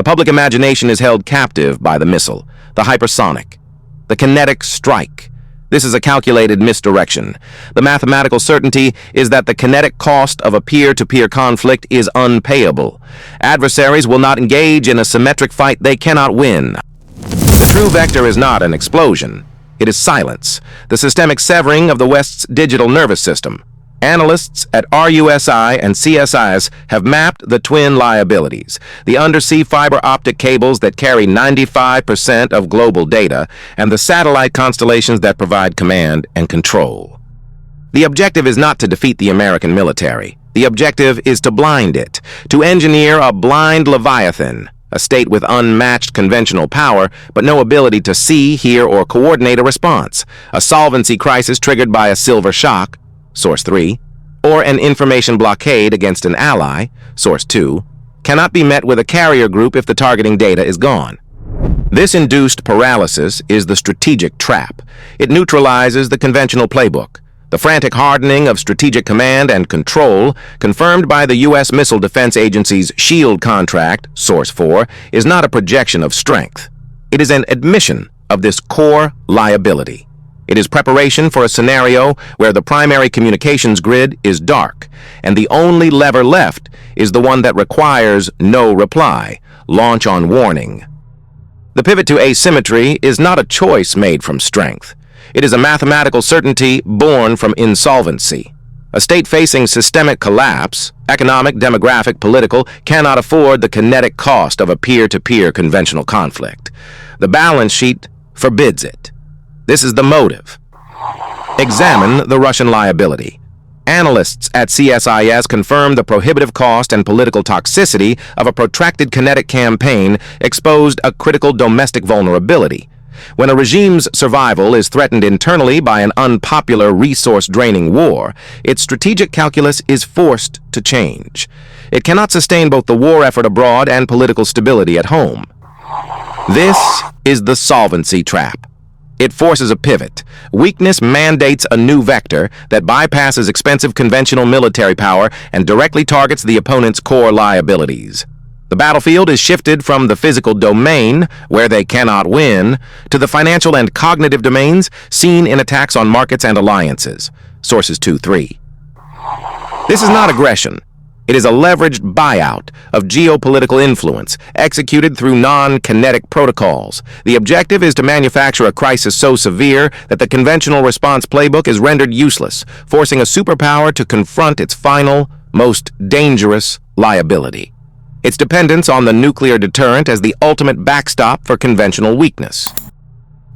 public imagination is held captive by the missile, the hypersonic, the kinetic strike. This is a calculated misdirection. The mathematical certainty is that the kinetic cost of a peer-to-peer conflict is unpayable. Adversaries will not engage in a symmetric fight they cannot win. The true vector is not an explosion. It is silence, the systemic severing of the West's digital nervous system. Analysts at RUSI and CSIS have mapped the twin liabilities, the undersea fiber optic cables that carry 95% of global data, and the satellite constellations that provide command and control. The objective is not to defeat the American military. The objective is to blind it, to engineer a blind Leviathan, a state with unmatched conventional power, but no ability to see, hear, or coordinate a response, a solvency crisis triggered by a silver shock, Source 3, or an information blockade against an ally, Source 2, cannot be met with a carrier group if the targeting data is gone. This induced paralysis is the strategic trap. It neutralizes the conventional playbook. The frantic hardening of strategic command and control, confirmed by the U.S. Missile Defense Agency's SHIELD contract, Source 4, is not a projection of strength. It is an admission of this core liability. It is preparation for a scenario where the primary communications grid is dark, and the only lever left is the one that requires no reply, launch on warning. The pivot to asymmetry is not a choice made from strength. It is a mathematical certainty born from insolvency. A state facing systemic collapse, economic, demographic, political, cannot afford the kinetic cost of a peer-to-peer conventional conflict. The balance sheet forbids it. This is the motive. Examine the Russian liability. Analysts at CSIS confirm the prohibitive cost and political toxicity of a protracted kinetic campaign exposed a critical domestic vulnerability. When a regime's survival is threatened internally by an unpopular resource-draining war, its strategic calculus is forced to change. It cannot sustain both the war effort abroad and political stability at home. This is the solvency trap. It forces a pivot. Weakness mandates a new vector that bypasses expensive conventional military power and directly targets the opponent's core liabilities. The battlefield is shifted from the physical domain, where they cannot win, to the financial and cognitive domains seen in attacks on markets and alliances. Sources 2-3. This is not aggression. It is a leveraged buyout of geopolitical influence, executed through non-kinetic protocols. The objective is to manufacture a crisis so severe that the conventional response playbook is rendered useless, forcing a superpower to confront its final, most dangerous liability. Its dependence on the nuclear deterrent as the ultimate backstop for conventional weakness.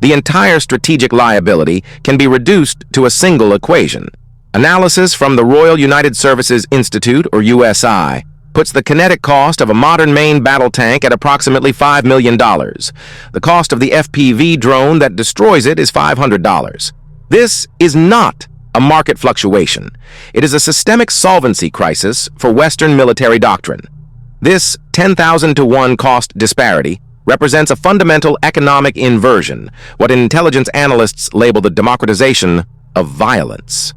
The entire strategic liability can be reduced to a single equation. Analysis from the Royal United Services Institute, or USI, puts the kinetic cost of a modern main battle tank at approximately $5 million. The cost of the FPV drone that destroys it is $500. This is not a market fluctuation. It is a systemic solvency crisis for Western military doctrine. This 10,000 to 1 cost disparity represents a fundamental economic inversion, what intelligence analysts label the democratization of violence.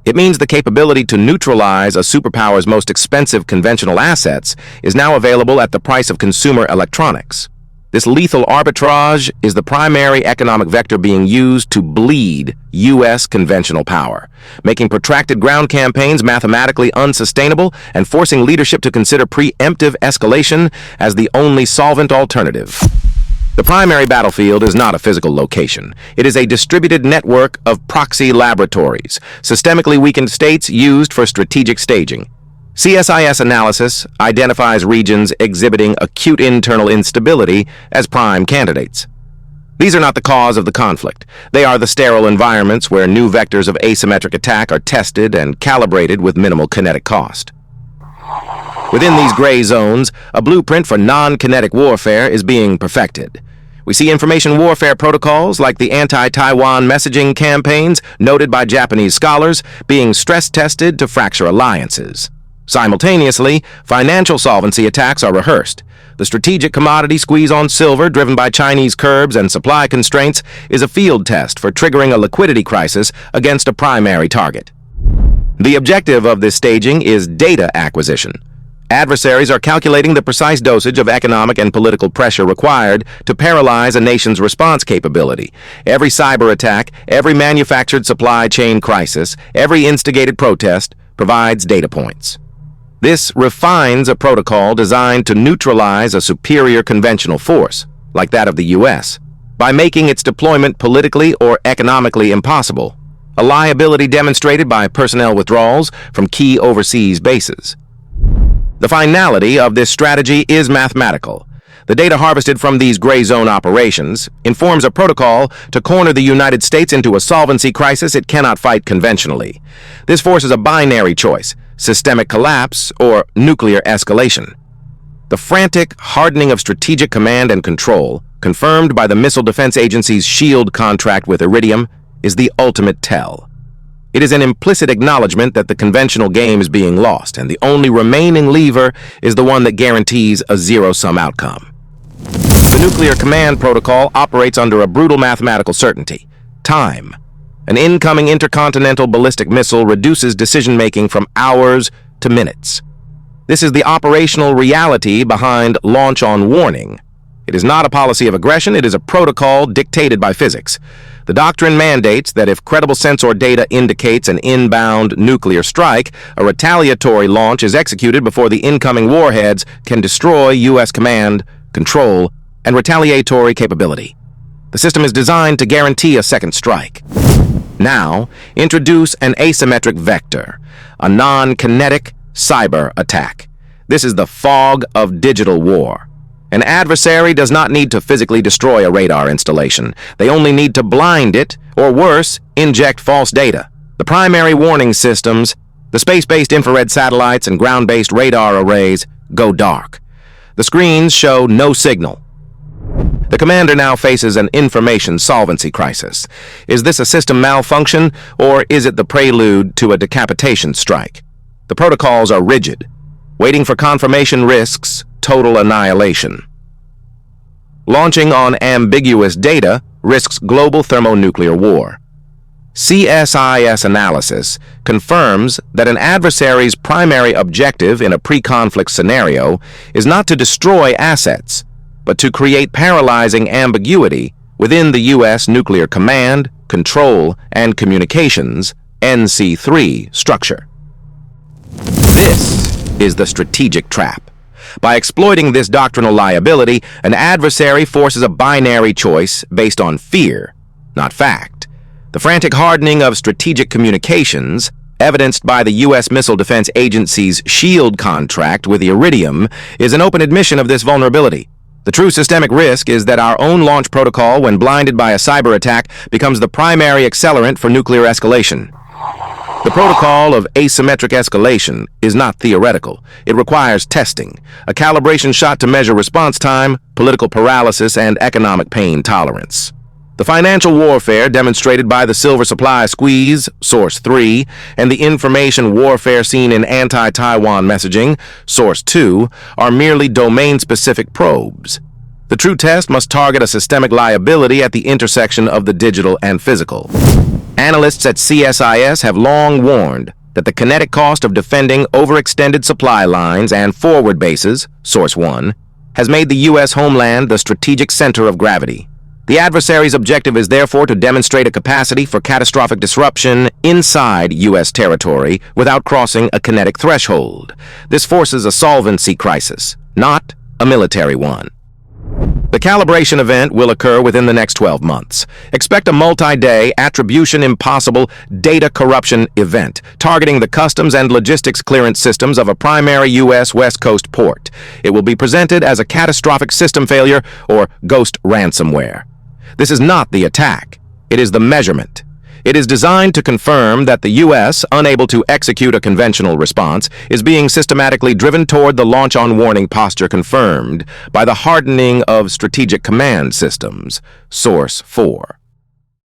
It means the capability to neutralize a superpower's most expensive conventional assets is now available at the price of consumer electronics. This lethal arbitrage is the primary economic vector being used to bleed U.S. conventional power, making protracted ground campaigns mathematically unsustainable and forcing leadership to consider preemptive escalation as the only solvent alternative. The primary battlefield is not a physical location. It is a distributed network of proxy laboratories, systemically weakened states used for strategic staging. CSIS analysis identifies regions exhibiting acute internal instability as prime candidates. These are not the cause of the conflict. They are the sterile environments where new vectors of asymmetric attack are tested and calibrated with minimal kinetic cost. Within these gray zones, a blueprint for non-kinetic warfare is being perfected. We see information warfare protocols like the anti-Taiwan messaging campaigns noted by Japanese scholars being stress-tested to fracture alliances. Simultaneously, financial solvency attacks are rehearsed. The strategic commodity squeeze on silver driven by Chinese curbs and supply constraints is a field test for triggering a liquidity crisis against a primary target. The objective of this staging is data acquisition. Adversaries are calculating the precise dosage of economic and political pressure required to paralyze a nation's response capability. Every cyber attack, every manufactured supply chain crisis, every instigated protest provides data points. This refines a protocol designed to neutralize a superior conventional force, like that of the U.S., by making its deployment politically or economically impossible, a liability demonstrated by personnel withdrawals from key overseas bases. The finality of this strategy is mathematical. The data harvested from these gray zone operations informs a protocol to corner the United States into a solvency crisis it cannot fight conventionally. This forces a binary choice: systemic collapse or nuclear escalation. The frantic hardening of strategic command and control, confirmed by the Missile Defense Agency's SHIELD contract with Iridium, is the ultimate tell. It is an implicit acknowledgement that the conventional game is being lost, and the only remaining lever is the one that guarantees a zero-sum outcome. The Nuclear Command Protocol operates under a brutal mathematical certainty: time. An incoming intercontinental ballistic missile reduces decision-making from hours to minutes. This is the operational reality behind launch on warning. It is not a policy of aggression, it is a protocol dictated by physics. The doctrine mandates that if credible sensor data indicates an inbound nuclear strike, a retaliatory launch is executed before the incoming warheads can destroy U.S. command, control, and retaliatory capability. The system is designed to guarantee a second strike. Now, introduce an asymmetric vector, a non-kinetic cyber attack. This is the fog of digital war. An adversary does not need to physically destroy a radar installation. They only need to blind it, or worse, inject false data. The primary warning systems, the space-based infrared satellites and ground-based radar arrays, go dark. The screens show no signal. The commander now faces an information solvency crisis. Is this a system malfunction, or is it the prelude to a decapitation strike? The protocols are rigid. Waiting for confirmation risks total annihilation. Launching on ambiguous data risks global thermonuclear war. CSIS analysis confirms that an adversary's primary objective in a pre-conflict scenario is not to destroy assets, but to create paralyzing ambiguity within the U.S. Nuclear Command, Control, and Communications NC3 structure. This is the strategic trap. By exploiting this doctrinal liability, an adversary forces a binary choice based on fear, not fact. The frantic hardening of strategic communications, evidenced by the U.S. Missile Defense Agency's SHIELD contract with Iridium, is an open admission of this vulnerability. The true systemic risk is that our own launch protocol, when blinded by a cyber attack, becomes the primary accelerant for nuclear escalation. The protocol of asymmetric escalation is not theoretical. It requires testing, a calibration shot to measure response time, political paralysis, and economic pain tolerance. The financial warfare demonstrated by the silver supply squeeze, Source 3, and the information warfare seen in anti-Taiwan messaging, Source 2, are merely domain-specific probes. The true test must target a systemic liability at the intersection of the digital and physical. Analysts at CSIS have long warned that the kinetic cost of defending overextended supply lines and forward bases, Source 1, has made the U.S. homeland the strategic center of gravity. The adversary's objective is therefore to demonstrate a capacity for catastrophic disruption inside U.S. territory without crossing a kinetic threshold. This forces a solvency crisis, not a military one. The calibration event will occur within the next 12 months. Expect a multi-day, attribution-impossible data corruption event, targeting the customs and logistics clearance systems of a primary U.S. West Coast port. It will be presented as a catastrophic system failure or ghost ransomware. This is not the attack. It is the measurement. It is designed to confirm that the U.S., unable to execute a conventional response, is being systematically driven toward the launch on warning posture confirmed by the hardening of strategic command systems, Source 4.